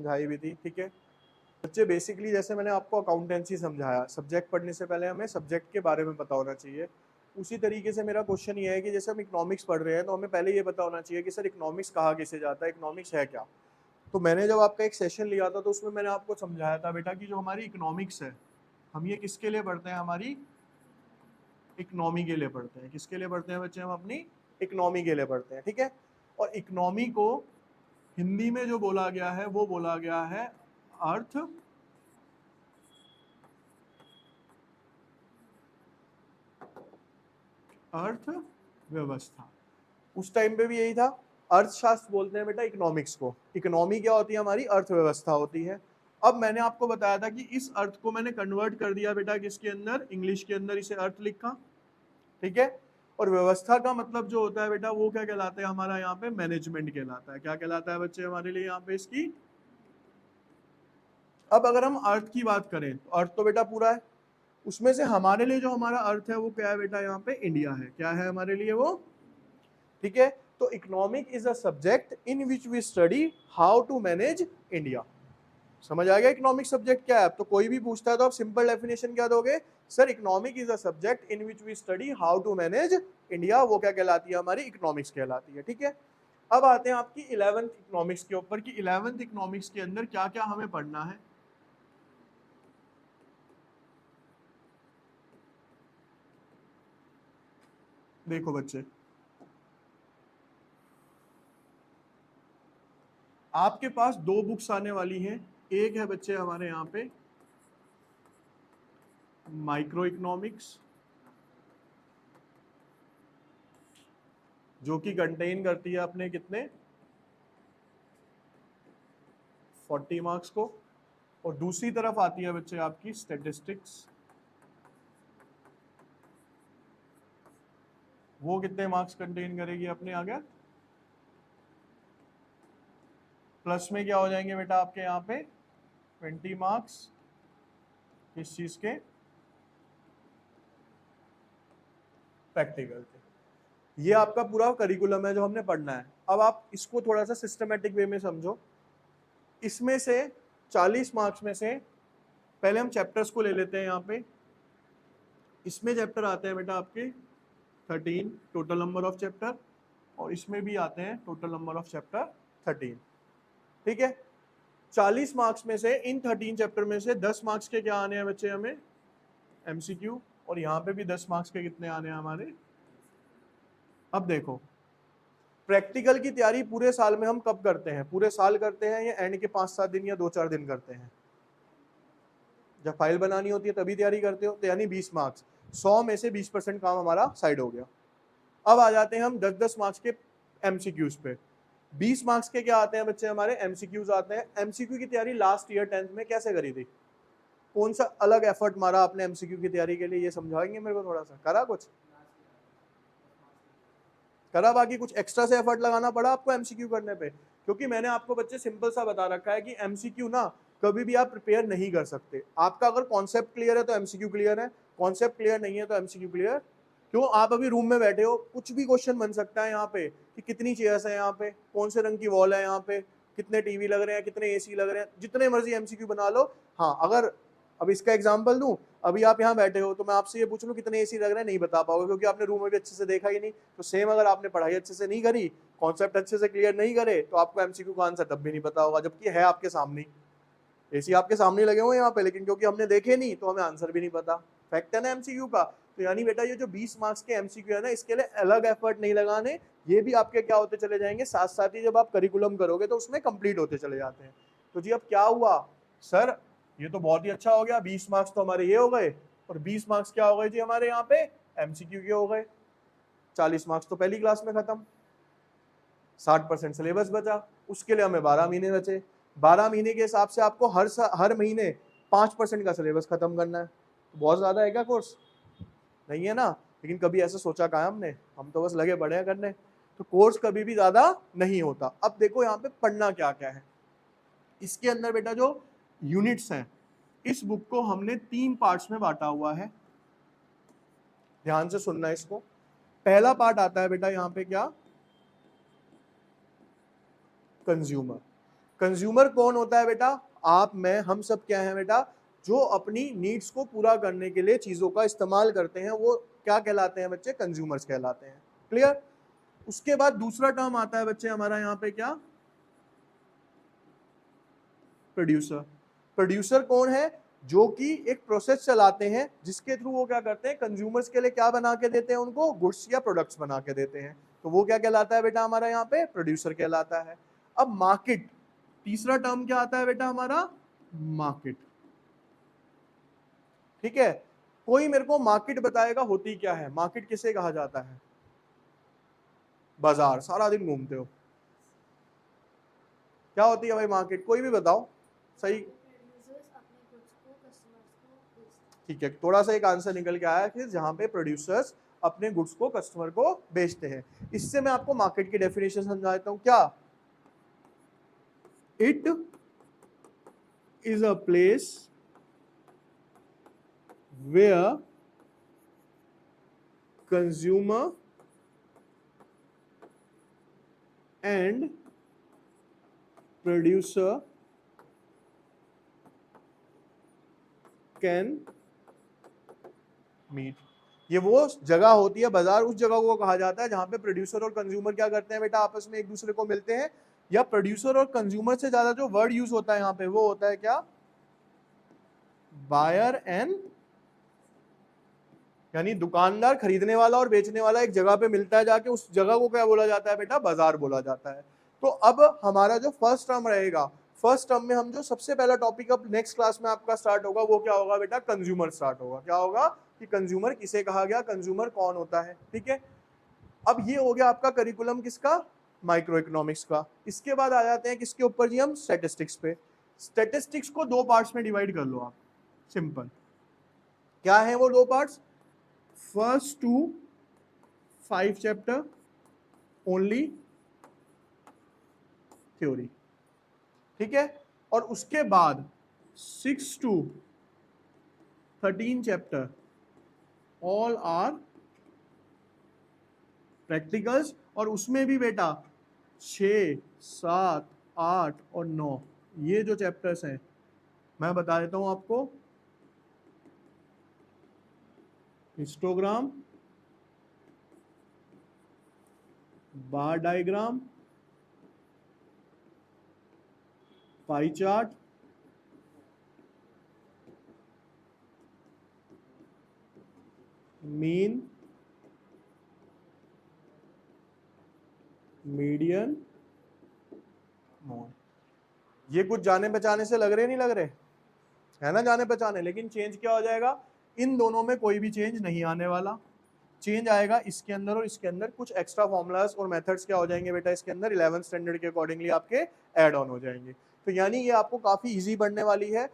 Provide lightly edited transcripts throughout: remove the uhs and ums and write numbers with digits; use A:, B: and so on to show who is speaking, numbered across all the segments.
A: समझाई भी थी, ठीक है बच्चे। बेसिकली जैसे मैंने आपको अकाउंटेंसी समझाया, सब्जेक्ट पढ़ने से पहले हमें सब्जेक्ट के बारे में पता होना चाहिए। उसी तरीके से मेरा क्वेश्चन ये है कि जैसे हम इकोनॉमिक्स पढ़ रहे हैं तो हमें पहले ये पता होना चाहिए कि सर इकोनॉमिक्स कहाँ किसे जाता है, इकोनॉमिक्स है क्या। तो मैंने जब आपका एक सेशन लिया था तो उसमें मैंने आपको समझाया था बेटा कि जो हमारी इकोनॉमिक्स है, हम ये किसके लिए पढ़ते हैं, हमारी इकोनॉमी के लिए पढ़ते हैं। किसके लिए पढ़ते हैं बच्चे, हम अपनी इकोनॉमी के लिए पढ़ते हैं, ठीक है। और इकोनॉमी को हिंदी में जो बोला गया है वो बोला गया है अर्थ अर्थव्यवस्था। उस टाइम पे भी यही था, अर्थशास्त्र बोलते हैं बेटा इकोनॉमिक्स को। इकोनॉमी क्या होती है, हमारी अर्थव्यवस्था होती है। अब मैंने आपको बताया था कि इस अर्थ को मैंने कन्वर्ट कर दिया बेटा किसके अंदर, इंग्लिश के अंदर इसे अर्थ लिखा, ठीक है। और व्यवस्था का मतलब जो होता है बेटा वो क्या कहलाता है हमारा यहाँ पे, मैनेजमेंट कहलाता है। क्या कहलाता है बच्चे हमारे लिए यहाँ पे इसकी। अब अगर हम अर्थ की बात करें तो अर्थ तो बेटा पूरा है, उसमें से हमारे लिए जो हमारा अर्थ है वो क्या है बेटा, यहाँ पे इंडिया है। क्या है हमारे लिए वो, ठीक है। तो economic is a subject in which we study how to manage India. समझ आ गया इकोनॉमिक सब्जेक्ट क्या है। तो कोई भी पूछता है तो आप सिंपल डेफिनेशन क्या दोगे, sir economic is a subject in which we study how to manage India. वो क्या कहलाती है, हमारी इकोनॉमिक्स कहलाती है, ठीक है। अब आते हैं आपकी 11th इकोनॉमिक्स के ऊपर कि 11th इकोनॉमिक्स के अंदर क्या क्या हमें पढ़ना है। देखो बच्चे, आपके पास दो बुक्स आने वाली हैं। एक है बच्चे हमारे यहाँ पे माइक्रो इकोनॉमिक्स, जो कि कंटेन करती है अपने कितने 40 मार्क्स को। और दूसरी तरफ आती है बच्चे आपकी स्टैटिस्टिक्स, वो कितने मार्क्स कंटेन करेगी अपने आगे, प्लस में क्या हो जाएंगे बेटा आपके यहाँ पे 20 मार्क्स किस चीज के, प्रैक्टिकल के। ये आपका पूरा करिकुलम है जो हमने पढ़ना है। अब आप इसको थोड़ा सा सिस्टमेटिक वे में समझो। इसमें से 40 मार्क्स में से पहले हम चैप्टर्स को ले लेते हैं यहाँ पे। इसमें चैप्टर आते हैं बेटा आपके 13 टोटल नंबर ऑफ चैप्टर, और इसमें भी आते हैं टोटल नंबर ऑफ चैप्टर 13, ठीक है। 40 मार्क्स में से इन 13 चैप्टर में से 10 मार्क्स के क्या आने हैं बच्चे हमें, एमसीक्यू। और यहाँ पे भी 10 मार्क्स के कितने आने हैं हमारे। अब देखो, प्रैक्टिकल की तैयारी पूरे साल में हम कब करते हैं, पूरे साल करते हैं या एंड के 5-7 दिन या 2-4 दिन करते हैं, जब फाइल बनानी होती है तभी तैयारी करते हो। तो यानी 20 मार्क्स, 100 में से 20% काम हमारा साइड हो गया। अब आ जाते हैं हम 10-10 मार्क्स के एमसीक्यूज पे। 20 मार्क्स के क्या आते हैं बच्चे हमारे, एमसीक्यूज आते हैं। एमसीक्यू की तैयारी लास्ट ईयर 10th में कैसे करी थी, कौन सा अलग एफर्ट मारा आपने एमसीक्यू की तैयारी के लिए, ये समझाएंगे मेरे को थोड़ा सा। करा कुछ करा, बाकी कुछ एक्स्ट्रा से एफर्ट लगाना पड़ा आपको एमसीक्यू करने पे। क्योंकि मैंने आपको बच्चे सिंपल सा बता रखा है कि एमसीक्यू ना कभी भी आप प्रिपेयर नहीं कर सकते। आपका अगर कॉन्सेप्ट क्लियर है तो एमसीक्यू क्लियर है, कॉन्सेप्ट क्लियर नहीं है तो एमसीक्यू क्लियर। क्यों, आप अभी रूम में बैठे हो, कुछ भी क्वेश्चन बन सकता है यहाँ पे कि कितनी चेयर्स है यहाँ पे, कौन से रंग की वॉल है यहाँ पे, कितने टीवी लग रहे हैं, कितने एसी लग रहे हैं, जितने मर्जी एमसीक्यू बना लो। हाँ, अगर अब इसका एग्जांपल दूं, अभी आप यहाँ बैठे हो तो मैं आपसे ये पूछ लूं कितने एसी लग रहे हैं, नहीं बता पाओगे क्योंकि आपने रूम में भी अच्छे से देखा ही नहीं। तो सेम अगर आपने पढ़ाई अच्छे से नहीं करी, कॉन्सेप्ट अच्छे से क्लियर नहीं करे, तो आपको एमसीक्यू का आंसर तब भी नहीं पता होगा, जबकि है आपके सामने, एसी आपके सामने लगे हुए यहाँ पे, लेकिन क्योंकि हमने देखे नहीं तो हमें आंसर भी नहीं पता। फैक्ट है ना एमसीक्यू का। तो यानी बेटा ये जो 20 मार्क्स के एमसीक्यू है ना, इसके लिए अलग एफर्ट नहीं लगाने, ये भी आपके क्या होते चले जाएंगे, साथ साथ ही जब आप करिकुलम करोगे तो उसमें कंप्लीट होते चले जाते हैं। तो जी अब क्या हुआ सर, ये तो बहुत ही अच्छा हो गया, 20 मार्क्स तो हमारे ये हो गए, और 20 मार्क्स क्या हो गए जी हमारे यहाँ पे एमसीक्यू के हो गए। 40 मार्क्स तो पहली क्लास में खत्म, 60% सिलेबस बचा, उसके लिए हमें 12 महीने बचे। 12 महीने के हिसाब से आपको हर महीने 5% का सिलेबस खत्म करना है। तो बहुत ज्यादा है क्या कोर्स, नहीं है ना। लेकिन कभी ऐसा सोचा कहा हमने, हम तो बस लगे पड़े हैं करने। तो कोर्स कभी भी ज्यादा नहीं होता। अब देखो यहाँ पे पढ़ना क्या क्या है। इसके अंदर बेटा जो यूनिट्स हैं, इस बुक को हमने 3 पार्ट्स में बांटा हुआ है, ध्यान से सुनना इसको। पहला पार्ट आता है बेटा यहाँ पे क्या, कंज्यूमर। कंज्यूमर कौन होता है बेटा? आप, मैं, हम सब क्या है बेटा? जो अपनी नीड्स को पूरा करने के लिए चीजों का इस्तेमाल करते हैं, वो क्या कहलाते हैं बच्चे? कंज्यूमर्स कहलाते हैं। क्लियर? उसके बाद दूसरा टर्म आता है बच्चे हमारा यहाँ पे क्या? प्रोड्यूसर। प्रोड्यूसर कौन है? जो कि एक प्रोसेस चलाते हैं जिसके थ्रू वो क्या करते हैं? कंज्यूमर्स के लिए क्या बना के देते हैं उनको? गुड्स या प्रोडक्ट्स बना के देते हैं। तो वो क्या कहलाता है बेटा हमारा यहाँ पे? प्रोड्यूसर कहलाता है। अब मार्केट, तीसरा टर्म क्या आता है बेटा हमारा? मार्केट। ठीक है, कोई मेरे को मार्केट बताएगा होती क्या है? मार्केट किसे कहा जाता है? बाजार। सारा दिन घूमते हो, क्या होती है भाई मार्केट? कोई भी बताओ सही। ठीक है, थोड़ा सा एक आंसर निकल के आया कि जहां पे प्रोड्यूसर्स अपने गुड्स को कस्टमर को बेचते हैं। इससे मैं आपको मार्केट की डेफिनेशन समझा देता हूं। क्या? It is a place where consumer and producer can meet. ये वो जगह होती है, बाजार, उस जगह को कहा जाता है जहां पे प्रोड्यूसर और कंज्यूमर क्या करते हैं बेटा? आपस में एक दूसरे को मिलते हैं। या प्रोड्यूसर और कंज्यूमर से ज्यादा जो वर्ड यूज होता है यहाँ पे वो होता है क्या? बायर एंड, यानी दुकानदार, खरीदने वाला और बेचने वाला एक जगह पे मिलता है जाके, उस जगह को क्या बोला जाता है बेटा? बाजार बोला जाता है। तो अब हमारा जो फर्स्ट टर्म रहेगा, फर्स्ट टर्म में हम जो सबसे पहला टॉपिक अब नेक्स्ट क्लास में आपका स्टार्ट होगा वो क्या होगा बेटा? कंज्यूमर स्टार्ट होगा। क्या होगा? कि कंज्यूमर किसे कहा गया, कंज्यूमर कौन होता है। ठीक है, अब ये हो गया आपका करिकुलम किसका? माइक्रो इकोनॉमिक्स का। इसके बाद आ जाते हैं किसके ऊपर जी? हम स्टैटिस्टिक्स पे। स्टैटिस्टिक्स को दो पार्ट्स में डिवाइड कर लो आप, सिंपल। क्या है वो दो parts? First to 5 chapter only theory. ठीक है, और उसके बाद 6 to 13 chapter all are practicals. और उसमें भी बेटा 6, 7, 8 और 9 ये जो चैप्टर्स हैं मैं बता देता हूं आपको। Histogram, bar diagram, pie chart, mean, median, mode. ये कुछ जाने पहचाने से लग रहे नहीं लग रहे? है ना जाने पहचाने। लेकिन चेंज क्या हो जाएगा? इन दोनों में कोई भी चेंज नहीं आने वाला। चेंज आएगा इसके अंदर और इसके अंदर कुछ एक्स्ट्रा फॉर्मूलाज और मेथड्स क्या हो जाएंगे बेटा? इसके अंदर 11th स्टैंडर्ड के अकॉर्डिंगली आपके ऐड ऑन हो जाएंगे। तो यानी ये आपको काफी इजी पढ़ने वाली है।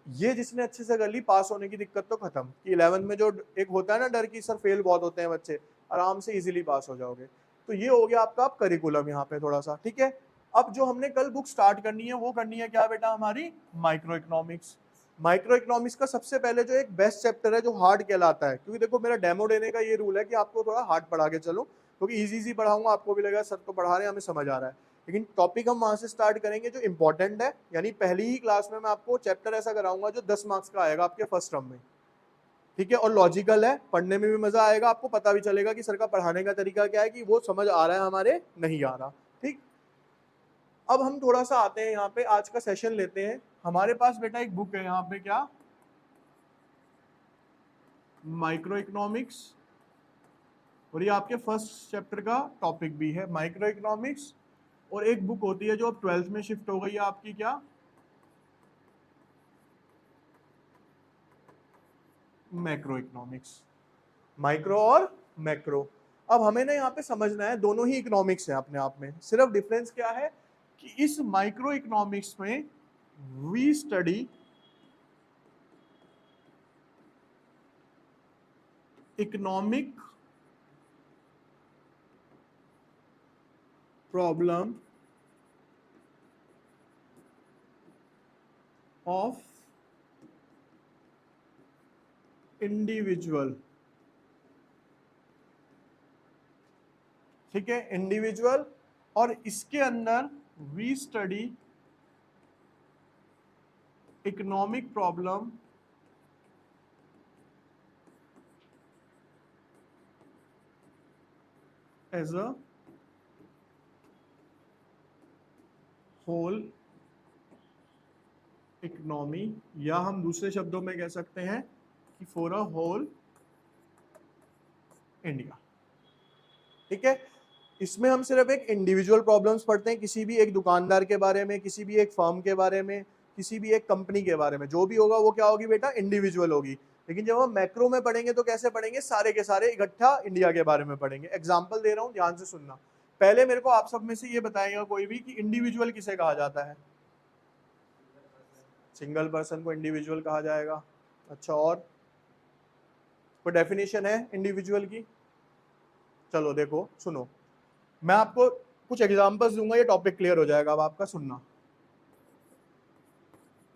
A: ये जिसने अच्छे से कर ली, पास होने की दिक्कत तो खत्म। कि 11th में जो एक होता है ना डर की सर फेल बहुत होते हैं बच्चे, आराम से इजीली पास हो जाओगे। तो ये हो गया आपका करिकुलम यहाँ पे थोड़ा सा। ठीक है, अब जो हमने कल बुक स्टार्ट करनी है वो करनी है क्या बेटा? हमारी माइक्रो इकोनॉमिक्स। माइक्रो इकोनॉमिक्स का सबसे पहले जो एक बेस्ट चैप्टर है जो हार्ड कहलाता है, क्योंकि देखो मेरा डेमो देने का ये रूल है कि आपको थोड़ा हार्ड पढ़ा के चलो, क्योंकि इजी पढ़ाऊंगा आपको भी लगेगा सर तो पढ़ा रहे हैं हमें समझ आ रहा है। लेकिन टॉपिक हम वहां से स्टार्ट करेंगे जो इंपॉर्टेंट है। यानी पहली ही क्लास में मैं आपको चैप्टर ऐसा कराऊंगा जो 10 मार्क्स का आएगा आपके फर्स्ट टर्म में। ठीक है, और लॉजिकल है, पढ़ने में भी मजा आएगा, आपको पता भी चलेगा कि सर का पढ़ाने का तरीका क्या है, कि वो समझ आ रहा है हमारे नहीं आ रहा। ठीक, अब हम थोड़ा सा आते हैं यहाँ पे, आज का सेशन लेते हैं। हमारे पास बेटा एक बुक है यहाँ पे, क्या? Micro economics. और ये आपके फर्स्ट चैप्टर का टॉपिक भी है, माइक्रो इकोनॉमिक्स। और एक बुक होती है जो अब 12th में शिफ्ट हो गई है आपकी, क्या? Macro economics. माइक्रो और मैक्रो। अब हमें ना यहाँ पे समझना है दोनों ही इकोनॉमिक्स है अपने आप में, सिर्फ डिफरेंस क्या है कि इस माइक्रो इकोनॉमिक्स में we study economic problem of individual. ठीक है, इंडिविजुअल। और इसके अंदर we study economic problem as a whole economy, या हम दूसरे शब्दों में कह सकते हैं कि फॉर अ होल इंडिया। ठीक है, इसमें हम सिर्फ एक इंडिविजुअल प्रॉब्लम्स पढ़ते हैं, किसी भी एक दुकानदार के बारे में, किसी भी एक फर्म के बारे में, किसी भी एक कंपनी के बारे में, जो भी होगा वो क्या होगी बेटा, इंडिविजुअल होगी। लेकिन जब हम मैक्रो में पढ़ेंगे तो कैसे पढ़ेंगे, सारे के सारे इकट्ठा इंडिया के बारे में पढ़ेंगे। एग्जाम्पल दे रहा हूं, ध्यान से सुनना। पहले मेरे को आप सब में से ये बताएगा कोई भी कि इंडिविजुअल किसे कहा जाता है। सिंगल पर्सन को इंडिविजुअल कहा जाएगा। अच्छा, और कोई डेफिनेशन है इंडिविजुअल की? चलो देखो सुनो, मैं आपको कुछ एग्जांपल्स दूंगा, ये टॉपिक क्लियर हो जाएगा। अब आपका सुनना।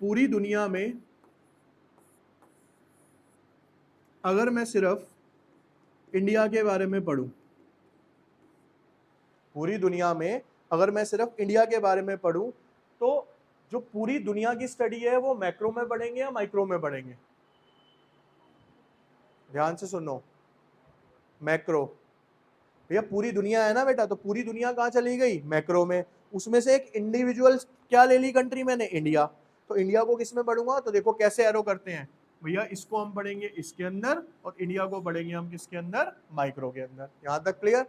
A: पूरी दुनिया में अगर मैं सिर्फ इंडिया के बारे में पढ़ूं, पूरी दुनिया में अगर मैं सिर्फ इंडिया के बारे में पढ़ूं, तो जो पूरी दुनिया की स्टडी है वो मैक्रो में पढ़ेंगे या माइक्रो में पढ़ेंगे? ध्यान से सुनो, मैक्रो। भैया पूरी दुनिया है ना बेटा, तो पूरी दुनिया कहाँ चली गई, मैक्रो में। उसमें से एक इंडिविजुअल क्या ले ली कंट्री मैंने, इंडिया। तो इंडिया को किस में पढ़ूंगा, तो देखो कैसे एरो करते हैं भैया, इसको हम पढ़ेंगे इसके अंदर और इंडिया को पढ़ेंगे हम किसके अंदर, माइक्रो के अंदर। यहां तक क्लियर?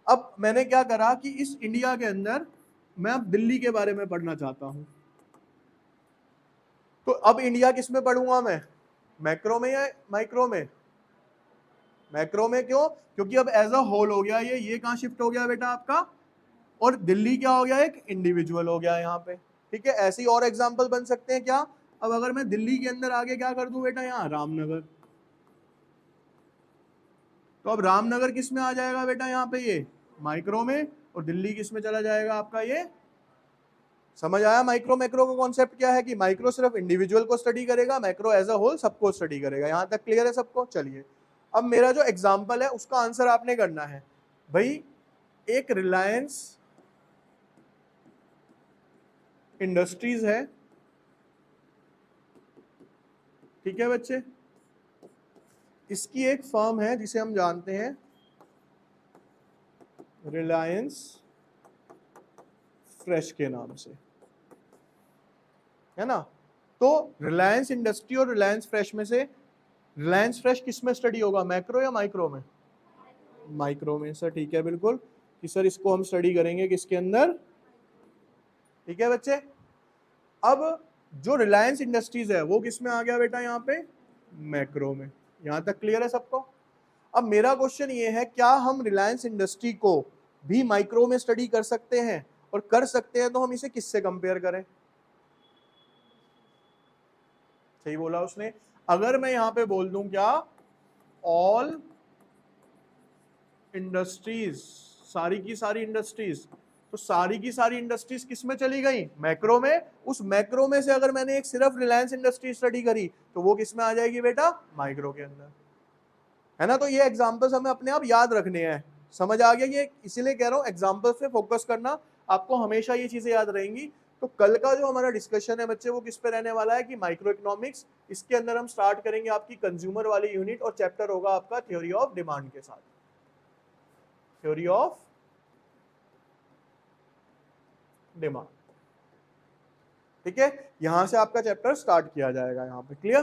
A: अब मैंने क्या करा कि इस इंडिया के अंदर मैं अब दिल्ली के बारे में पढ़ना चाहता हूं, तो अब इंडिया किस में पढ़ूंगा मैं, मैक्रो में या माइक्रो में? मैक्रो में। क्यों? क्योंकि अब एज अ होल हो गया ये कहां शिफ्ट हो गया बेटा आपका, और दिल्ली क्या हो गया, एक इंडिविजुअल हो गया यहाँ पे। ठीक है, ऐसे ही और एग्जांपल बन सकते हैं क्या। अब अगर मैं दिल्ली के अंदर आगे क्या कर दूं बेटा, यहाँ रामनगर, तो अब रामनगर किस में आ जाएगा बेटा, यहाँ पे ये माइक्रो में, और दिल्ली किस में चला जाएगा आपका ये। समझ आया माइक्रो मैक्रो का कॉन्सेप्ट क्या है, कि माइक्रो सिर्फ इंडिविजुअल को स्टडी करेगा, मैक्रो एज अ होल सबको स्टडी करेगा। यहां तक क्लियर है सबको? चलिए, अब मेरा जो एग्जाम्पल है उसका आंसर आपने करना है। भाई एक रिलायंस इंडस्ट्रीज है, ठीक है बच्चे, इसकी एक फर्म है जिसे हम जानते हैं रिलायंस फ्रेश के नाम से, है ना। तो रिलायंस इंडस्ट्री और रिलायंस फ्रेश में से रिलायंस फ्रेश किस में स्टडी होगा, मैक्रो या माइक्रो में? माइक्रो में सर, ठीक है बिल्कुल, कि सर इसको हम स्टडी करेंगे किसके अंदर, ठीक है बच्चे। अब जो रिलायंस इंडस्ट्रीज है वो किस में आ गया बेटा, यहाँ पे मैक्रो में। यहां तक क्लियर है सबको? अब मेरा क्वेश्चन ये है, क्या हम रिलायंस इंडस्ट्री को भी माइक्रो में स्टडी कर सकते हैं, और कर सकते हैं तो हम इसे किससे कंपेयर करें? सही बोला उसने। अगर मैं यहां पे बोल दूं क्या, ऑल इंडस्ट्रीज, सारी की सारी इंडस्ट्रीज, तो सारी की सारी इंडस्ट्रीज किस में चली गई, मैक्रो में। उस मैक्रो में से अगर मैंने एक सिर्फ रिलायंस इंडस्ट्री स्टडी करी, तो वो किस में आ जाएगी बेटा, माइक्रो के अंदर, है ना। तो ये एग्जांपल्स हमें अपने आप याद रखने हैं। समझ आ गया ये? इसीलिए कह रहा हूं एग्जांपल्स पे फोकस करना, आपको हमेशा ये चीजें याद रहेंगी। तो कल का जो हमारा डिस्कशन है बच्चे, वो किस पे रहने वाला है, कि माइक्रो इकोनॉमिक्स। इसके अंदर हम स्टार्ट करेंगे आपकी कंज्यूमर वाली यूनिट, और चैप्टर होगा आपका थ्योरी ऑफ डिमांड के साथ, थ्योरी ऑफ डिमांड। ठीक है, यहां से आपका चैप्टर स्टार्ट किया जाएगा यहाँ पे। क्लियर?